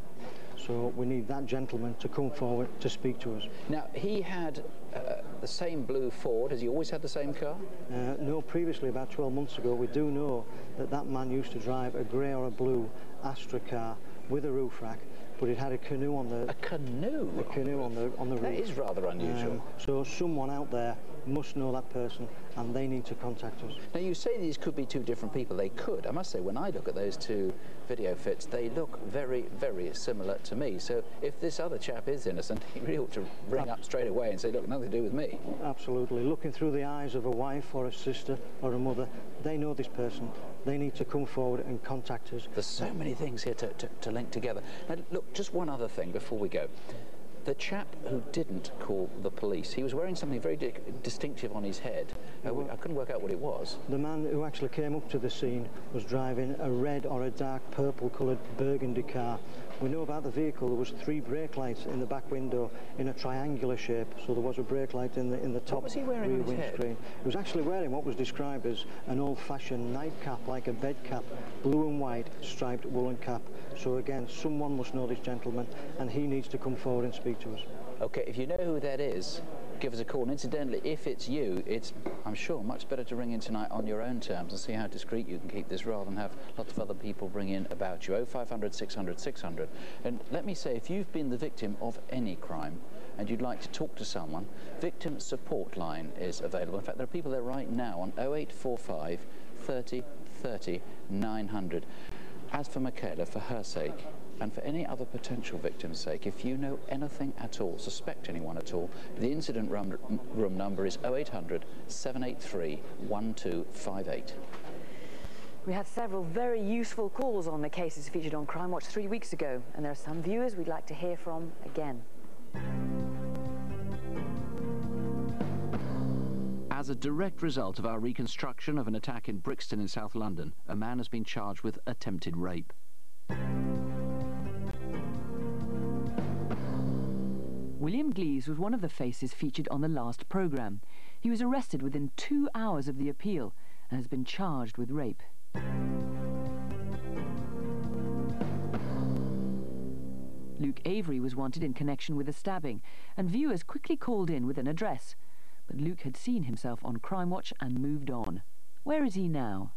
So we need that gentleman to come forward to speak to us. Now, he had the same blue Ford. Has he always had the same car? No, previously, about 12 months ago, we do know that that man used to drive a grey or a blue Astra car with a roof rack, but it had a canoe on the... A canoe? A canoe on the roof. That is rather unusual. So someone out there must know that person, and they need to contact us. Now, you say these could be two different people. They could. I must say, when I look at those two video fits, they look very, very similar to me. So if this other chap is innocent, he really ought to ring up straight away and say, look, nothing to do with me. Absolutely. Looking through the eyes of a wife or a sister or a mother, they know this person. They need to come forward and contact us. There's so many things here to link together. Now, look, just one other thing before we go. The chap who didn't call the police, he was wearing something very distinctive on his head. I couldn't work out what it was. The man who actually came up to the scene was driving a red or a dark purple-coloured burgundy car. We know about the vehicle. There was 3 brake lights in the back window in a triangular shape, so there was a brake light in the top rear windscreen. He was actually wearing what was described as an old-fashioned nightcap, like a bed cap, blue and white striped woolen cap. So again, someone must know this gentleman, and he needs to come forward and speak to us. Okay, if you know who that is, give us a call. And incidentally, if it's you, it's, I'm sure, much better to ring in tonight on your own terms and see how discreet you can keep this rather than have lots of other people ring in about you. 0500 600 600. And let me say, if you've been the victim of any crime and you'd like to talk to someone, Victim Support Line is available. In fact, there are people there right now on 0845 30 30 900. As for Michaela, for her sake, And for any other potential victim's sake, if you know anything at all, suspect anyone at all, the incident room number is 0800 783 1258. We had several very useful calls on the cases featured on Crimewatch 3 weeks ago, and there are some viewers we'd like to hear from again. As a direct result of our reconstruction of an attack in Brixton in South London, a man has been charged with attempted rape. William Gleaves was one of the faces featured on the last programme. He was arrested within 2 hours of the appeal and has been charged with rape. Luke Avery was wanted in connection with a stabbing, and viewers quickly called in with an address. But Luke had seen himself on Crimewatch and moved on. Where is he now?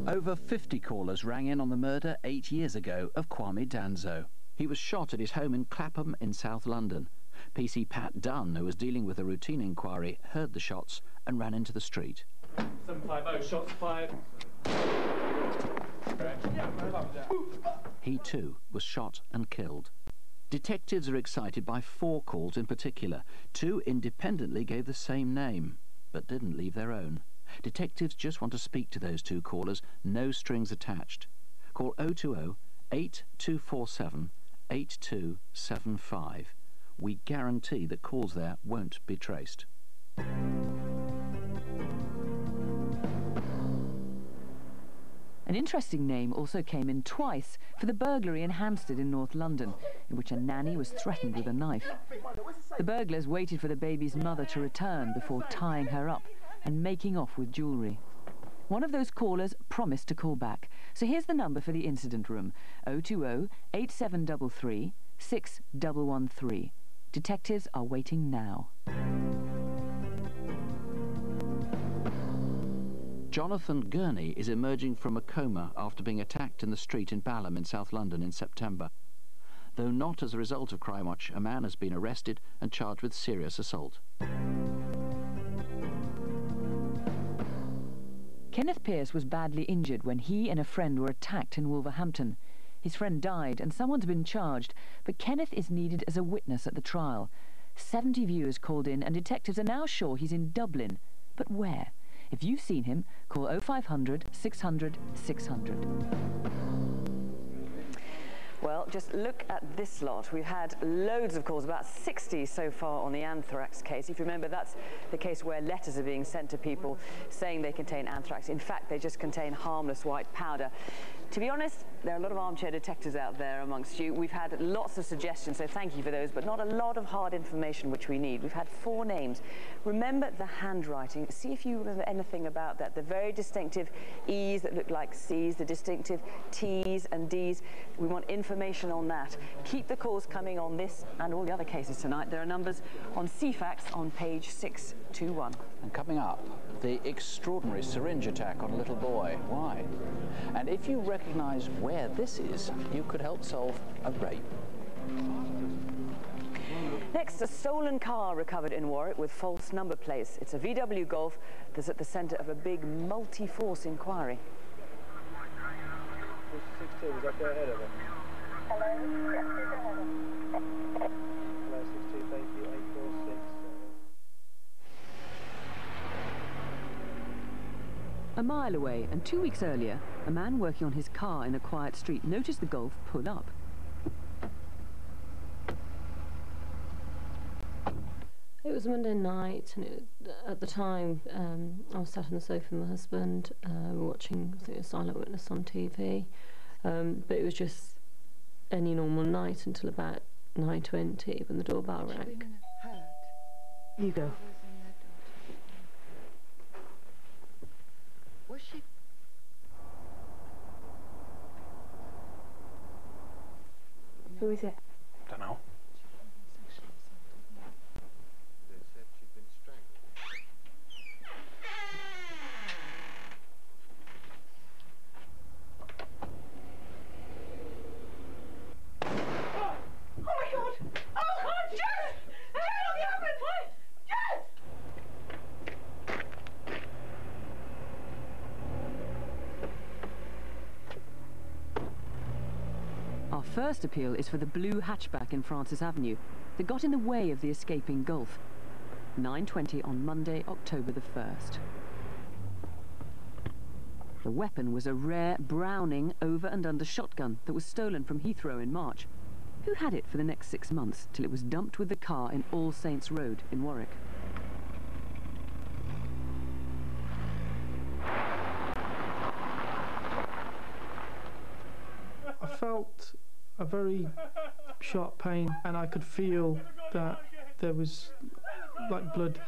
Over 50 callers rang in on the murder 8 years ago of Kwame Danzo. He was shot at his home in Clapham in South London. PC Pat Dunn, who was dealing with a routine inquiry, heard the shots and ran into the street. 750, shots fired. He too was shot and killed. Detectives are excited by 4 calls in particular. 2 independently gave the same name, but didn't leave their own. Detectives just want to speak to those 2 callers, no strings attached. Call 020 8247 8275. We guarantee that calls there won't be traced. An interesting name also came in twice for the burglary in Hampstead in North London, in which a nanny was threatened with a knife. The burglars waited for the baby's mother to return before tying her up and making off with jewellery. One of those callers promised to call back, so here's the number for the incident room: 020 8733 6113. Detectives are waiting now. Jonathan Gurney is emerging from a coma after being attacked in the street in Balham in South London in September. Though not as a result of Crimewatch, a man has been arrested and charged with serious assault. Kenneth Pearce was badly injured when he and a friend were attacked in Wolverhampton. His friend died and someone's been charged, but Kenneth is needed as a witness at the trial. 70 viewers called in and detectives are now sure he's in Dublin. But where? If you've seen him, call 0500 600 600. Well, just look at this lot. We've had loads of calls, about 60 so far on the anthrax case. If you remember, that's the case where letters are being sent to people saying they contain anthrax. In fact, they just contain harmless white powder. To be honest, there are a lot of armchair detectives out there amongst you. We've had lots of suggestions, so thank you for those, but not a lot of hard information which we need. We've had 4 names. Remember the handwriting. See if you remember anything about that. The very distinctive E's that look like C's, the distinctive T's and D's. We want information on that. Keep the calls coming on this and all the other cases tonight. There are numbers on CFAX on page 621. And coming up, the extraordinary syringe attack on a little boy. Why? And if you recognise where this is, you could help solve a rape. Next, a stolen car recovered in Warwick with false number plates. It's a VW Golf that's at the centre of a big multi-force inquiry. 62, was that go ahead of him? Hello, Hello, 62, thank you, 846. A mile away, and 2 weeks earlier, a man working on his car in a quiet street noticed the Golf pull up. It was Monday night, and at the time I was sat on the sofa with my husband, watching, I think it was Silent Witness on TV, but it was just any normal night until about 9:20 when the doorbell rang. You go. Was she? Who is it? Don't know. first appeal is for the blue hatchback in Francis Avenue that got in the way of the escaping Gulf. 9:20 on Monday, October the 1st. The weapon was a rare Browning over and under shotgun that was stolen from Heathrow in March. Who had it for the next 6 months till it was dumped with the car in All Saints Road in Warwick? I felt a very sharp pain, and I could feel that there was like blood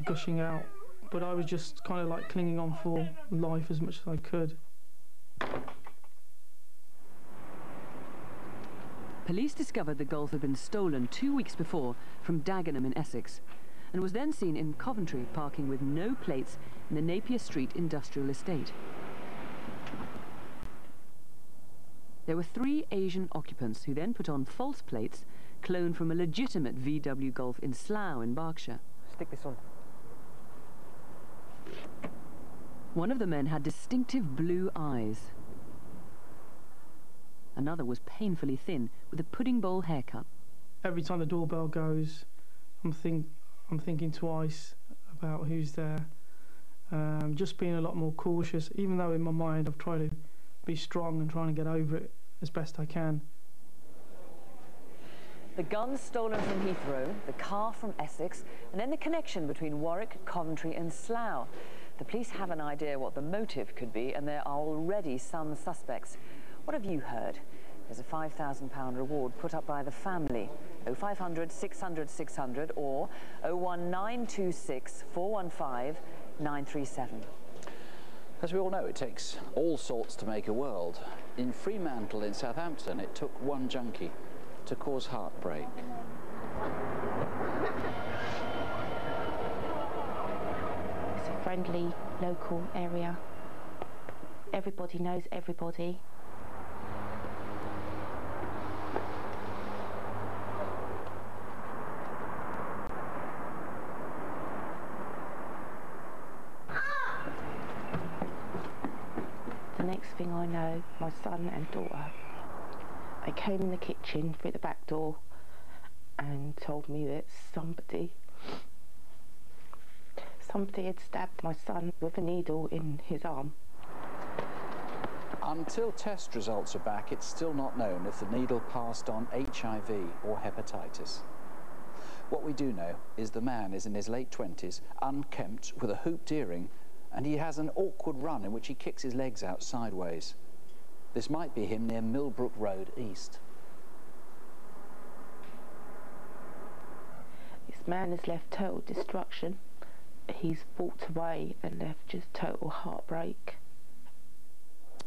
gushing out, but I was just kind of like clinging on for life as much as I could. Police discovered the Golf had been stolen 2 weeks before from Dagenham in Essex, and was then seen in Coventry parking with no plates in the Napier Street industrial estate. There were 3 Asian occupants who then put on false plates cloned from a legitimate VW Golf in Slough in Berkshire. Stick this on. One of the men had distinctive blue eyes. Another was painfully thin, with a pudding bowl haircut. Every time the doorbell goes, I'm thinking twice about who's there. Just being a lot more cautious, even though in my mind I've tried to be strong and trying to get over it as best I can. The gun stolen from Heathrow, the car from Essex, and then the connection between Warwick, Coventry and Slough. The police have an idea what the motive could be, and there are already some suspects. What have you heard? There's a £5,000 reward put up by the family. 0500 600 600 or 01926 415 937. As we all know, it takes all sorts to make a world. In Fremantle in Southampton, it took one junkie to cause heartbreak. It's a friendly, local area. Everybody knows everybody. The next thing I know, my son and daughter, they came in the kitchen through the back door and told me that somebody had stabbed my son with a needle in his arm. Until test results are back, it's still not known if the needle passed on HIV or hepatitis. What we do know is the man is in his late 20s, unkempt, with a hooped earring, and he has an awkward run in which he kicks his legs out sideways. This might be him near Millbrook Road East. This man has left total destruction. He's walked away and left just total heartbreak.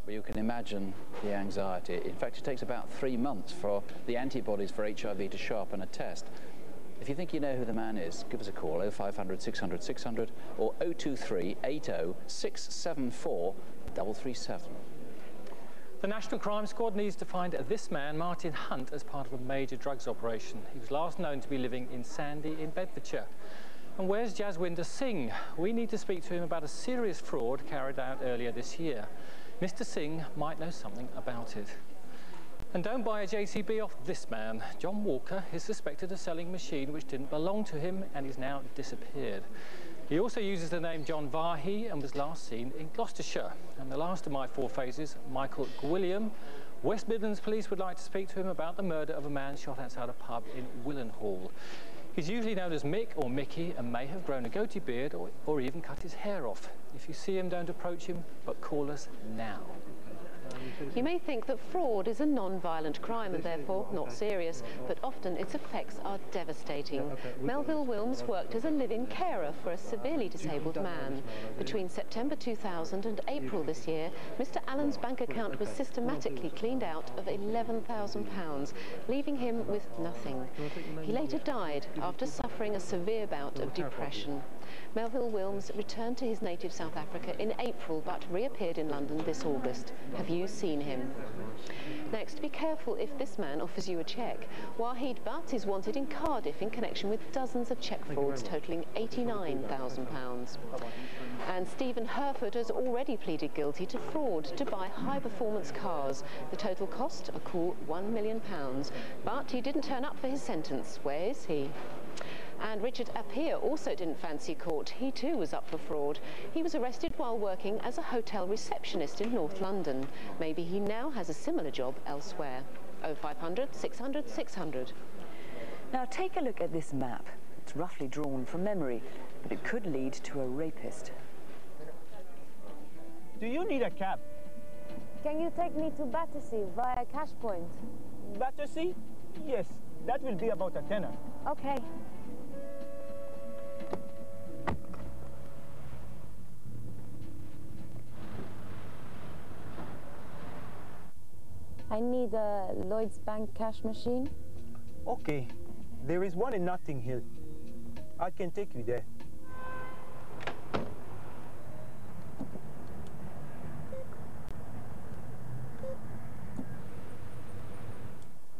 Well, you can imagine the anxiety. In fact, it takes about 3 months for the antibodies for HIV to show up on a test. If you think you know who the man is, give us a call, 0500 600 600 or 023 80 674 337. The National Crime Squad needs to find this man, Martin Hunt, as part of a major drugs operation. He was last known to be living in Sandy in Bedfordshire. And where's Jaswinder Singh? We need to speak to him about a serious fraud carried out earlier this year. Mr. Singh might know something about it. And don't buy a JCB off this man. John Walker is suspected of selling a machine which didn't belong to him and is now disappeared. He also uses the name John Vahi and was last seen in Gloucestershire. And the last of my 4 faces, Michael Gwilliam. West Midlands Police would like to speak to him about the murder of a man shot outside a pub in Willenhall. He's usually known as Mick or Mickey and may have grown a goatee beard or even cut his hair off. If you see him, don't approach him, but call us now. You may think that fraud is a non-violent crime and therefore not serious, but often its effects are devastating. Melville Wilms worked as a live-in carer for a severely disabled man. Between September 2000 and April this year, Mr. Allen's bank account was systematically cleaned out of £11,000, leaving him with nothing. He later died after suffering a severe bout of depression. Melville Wilms returned to his native South Africa in April but reappeared in London this August. Have you you seen him? Next, be careful if this man offers you a cheque. Wahid Butt is wanted in Cardiff in connection with dozens of cheque frauds totalling £89,000. And Stephen Herford has already pleaded guilty to fraud to buy high-performance cars. The total cost, a cool £1 million. But he didn't turn up for his sentence. Where is he? And Richard Appiah also didn't fancy court. He too was up for fraud. He was arrested while working as a hotel receptionist in North London. Maybe he now has a similar job elsewhere. 0500 600 600. Now take a look at this map. It's roughly drawn from memory, but it could lead to a rapist. Do you need a cab? Can you take me to Battersea via Cash Point? Battersea? Yes, that will be about a tenner. Okay. I need a Lloyd's Bank cash machine. Okay, there is one in Notting Hill. I can take you there.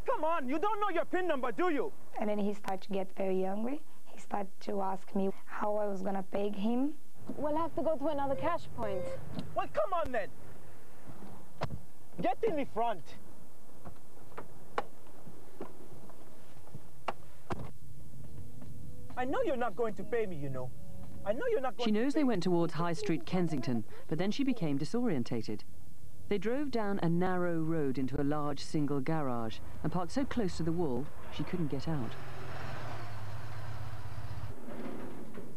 Come on, you don't know your PIN number, do you? And then he started to get very angry. He started to ask me how I was gonna pay him. We'll have to go to another cash point. Well, come on then. Get in the front. I know you're not going to pay me, you know. I know you're not going She to knows they went towards High Street, Kensington, but then she became disorientated. They drove down a narrow road into a large single garage and parked so close to the wall she couldn't get out.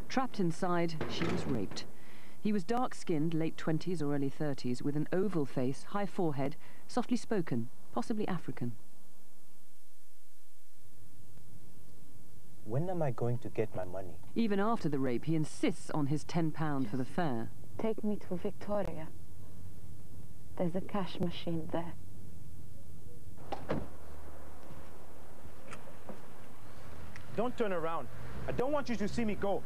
Trapped inside, she was raped. He was dark-skinned, late 20s or early 30s, with an oval face, high forehead, softly spoken, possibly African. When am I going to get my money? Even after the rape, he insists on his £10 for the fare. Take me to Victoria. There's a cash machine there. Don't turn around. I don't want you to see me go.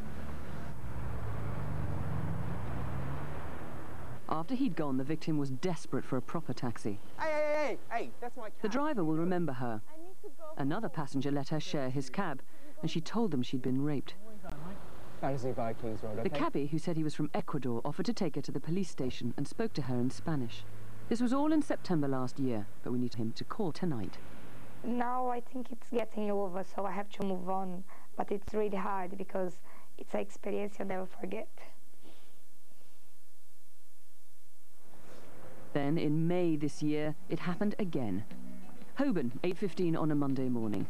After he'd gone, the victim was desperate for a proper taxi. Hey, that's my cab. The driver will remember her. Another passenger let her share his cab, and she told them she'd been raped. By Kings Road, okay? The cabbie, who said he was from Ecuador, offered to take her to the police station and spoke to her in Spanish. This was all in September last year, but we need him to call tonight. Now I think it's getting over, so I have to move on. But it's really hard because it's an experience you'll never forget. Then, in May this year, it happened again. Holborn, 8:15 on a Monday morning.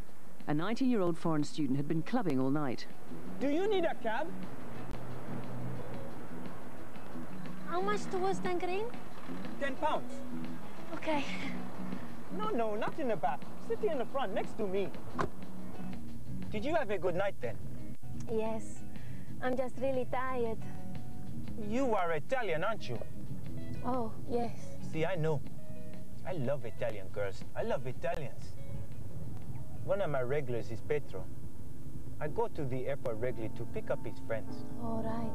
A 19-year-old foreign student had been clubbing all night. Do you need a cab? How much towards Tangerine? £10. Okay. No, not in the back. Sit in the front, next to me. Did you have a good night then? Yes. I'm just really tired. You are Italian, aren't you? Oh, yes. See, I know. I love Italian girls. I love Italians. One of my regulars is Petro. I go to the airport regularly to pick up his friends. All right.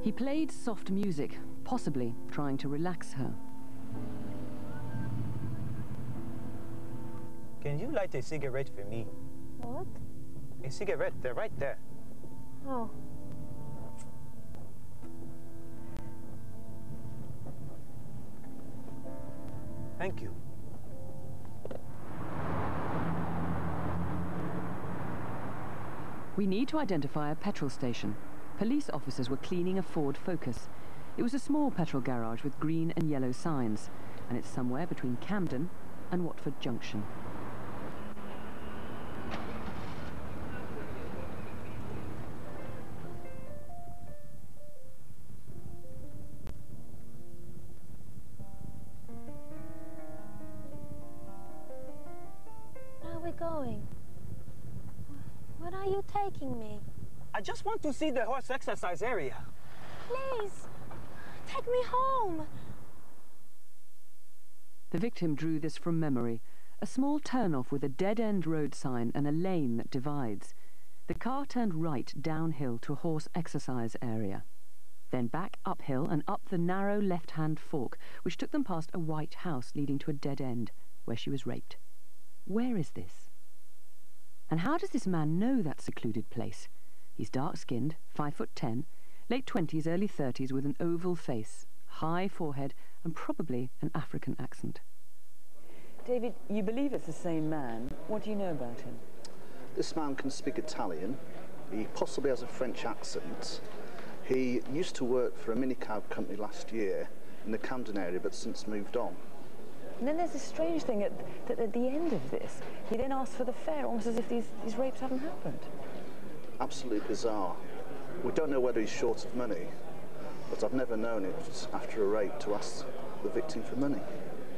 He played soft music, possibly trying to relax her. Can you light a cigarette for me? What? A cigarette, they're right there. Oh. Thank you. We need to identify a petrol station. Police officers were cleaning a Ford Focus. It was a small petrol garage with green and yellow signs, and it's somewhere between Camden and Watford Junction. Where are we going? Where are you taking me? I just want to see the horse exercise area. Please, take me home. The victim drew this from memory. A small turn-off with a dead-end road sign and a lane that divides. The car turned right downhill to a horse exercise area. Then back uphill and up the narrow left-hand fork, which took them past a white house leading to a dead end, where she was raped. Where is this? And how does this man know that secluded place? He's dark-skinned, 5'10", late 20s, early 30s, with an oval face, high forehead, and probably an African accent. David, you believe it's the same man. What do you know about him? This man can speak Italian. He possibly has a French accent. He used to work for a minicab company last year in the Camden area, but since moved on. And then there's this strange thing that at the end of this, he then asks for the fare, almost as if these rapes haven't happened. Absolutely bizarre. We don't know whether he's short of money, but I've never known it after a rape to ask the victim for money.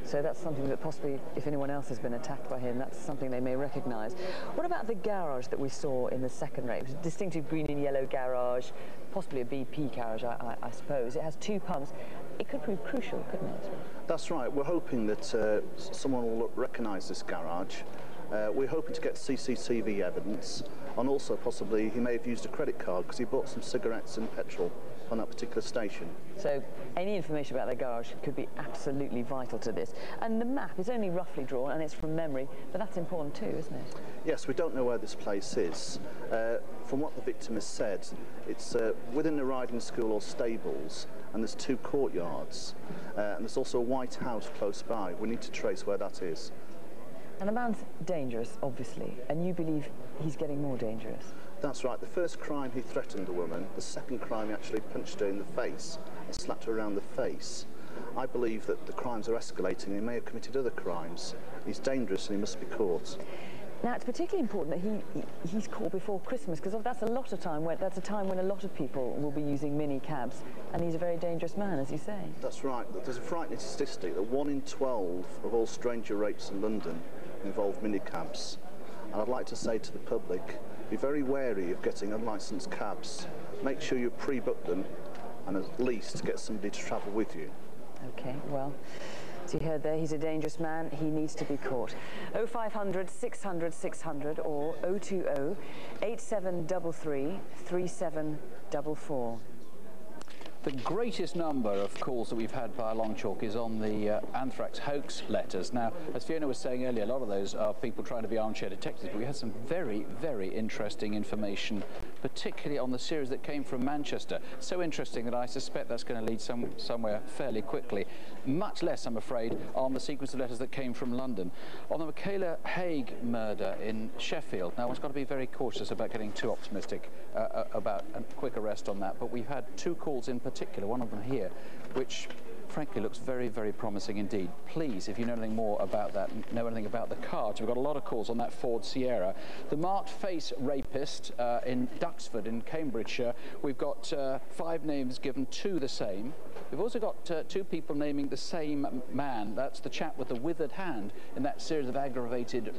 So that's something that possibly, if anyone else has been attacked by him, that's something they may recognise. What about the garage that we saw in the second rape? It's a distinctive green and yellow garage, possibly a BP garage, I suppose. It has 2 pumps. It could prove crucial, couldn't it? That's right. We're hoping that someone will recognise this garage. We're hoping to get CCTV evidence, and also possibly he may have used a credit card because he bought some cigarettes and petrol on that particular station. So any information about the garage could be absolutely vital to this. And the map is only roughly drawn and it's from memory, but that's important too, isn't it? Yes, we don't know where this place is. From what the victim has said, it's within the riding school or stables, and there's 2 courtyards, and there's also a white house close by. We need to trace where that is. And the man's dangerous, obviously, and you believe he's getting more dangerous? That's right. The first crime he threatened a woman. The second crime he actually punched her in the face and slapped her around the face. I believe that the crimes are escalating. He may have committed other crimes. He's dangerous and he must be caught. Now, it's particularly important that he's caught before Christmas, because that's a lot of time that's a time when a lot of people will be using mini cabs, and he's a very dangerous man, as you say. That's right. There's a frightening statistic that 1 in 12 of all stranger rapes in London involve mini cabs. And I'd like to say to the public, be very wary of getting unlicensed cabs. Make sure you pre-book them and at least get somebody to travel with you. OK, well, as you heard there, he's a dangerous man. He needs to be caught. 0500 600 600 or 020 8733 3744. The greatest number of calls that we've had by a long chalk is on the anthrax hoax letters. Now, as Fiona was saying earlier, a lot of those are people trying to be armchair detectives, but we had some very, very interesting information, particularly on the series that came from Manchester. So interesting that I suspect that's going to lead somewhere fairly quickly. Much less, I'm afraid, on the sequence of letters that came from London. On the Michaela Haigh murder in Sheffield. Now, one's got to be very cautious about getting too optimistic about a quick arrest on that, but we've had 2 calls in particular, one of them here, which frankly looks very, very promising indeed. Please, if you know anything more about that, know anything about the cards. We've got a lot of calls on that Ford Sierra. The marked face rapist in Duxford in Cambridgeshire. We've got 5 names given, 2 the same. We've also got 2 people naming the same man. That's the chap with the withered hand in that series of aggravated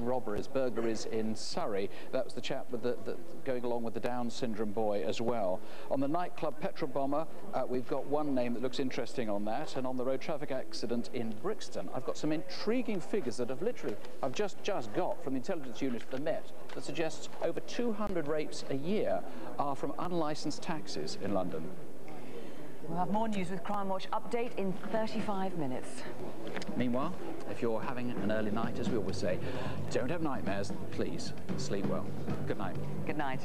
burglaries in Surrey. That was the chap with the going along with the Down syndrome boy as well. On the nightclub petrol bomber, we've got 1 name that looks interesting on that. And on the road traffic accident in Brixton, I've got some intriguing figures that I've just got from the intelligence unit of the Met that suggests over 200 rapes a year are from unlicensed taxis in London. We'll have more news with Crimewatch update in 35 minutes. Meanwhile, if you're having an early night, as we always say, don't have nightmares, please sleep well. Good night. Good night.